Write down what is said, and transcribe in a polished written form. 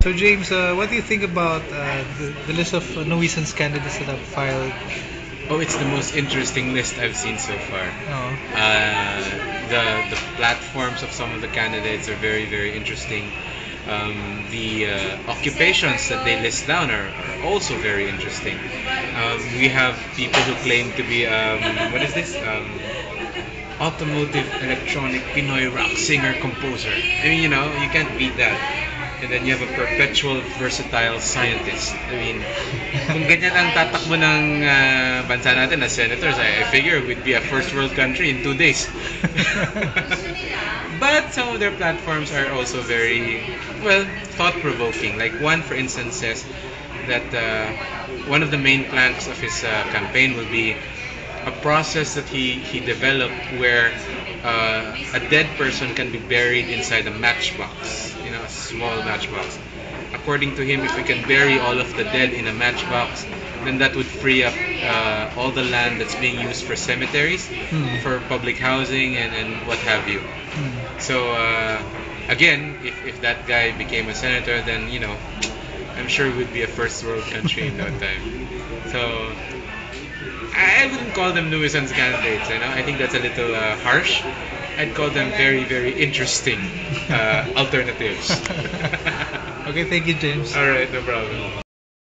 So James, what do you think about the list of nuisance candidates that have filed? Oh, it's the most interesting list I've seen so far. Oh, The platforms of some of the candidates are very interesting. The occupations that they list down are also very interesting. We have people who claim to be what is this? Automotive electronic Pinoy rock singer composer. I mean, you can't beat that. And then you have a perpetual versatile scientist. I mean, kung ganyan ang tatakbo ng bansa natin as senators, I figure we'd be a first world country in 2 days. But some of their platforms are also very, well, thought-provoking. Like one, for instance, says that one of the main planks of his campaign will be a process that he developed where a dead person can be buried inside a matchbox, a small matchbox. According to him, if we can bury all of the dead in a matchbox, then that would free up all the land that's being used for cemeteries, hmm. for public housing, and what have you. Hmm. So, again, if that guy became a senator, then, I'm sure we'd be a first world country in no time. So, I wouldn't call them nuisance candidates. I think that's a little harsh. I'd call them very interesting alternatives. Okay, thank you, James. All right, no problem.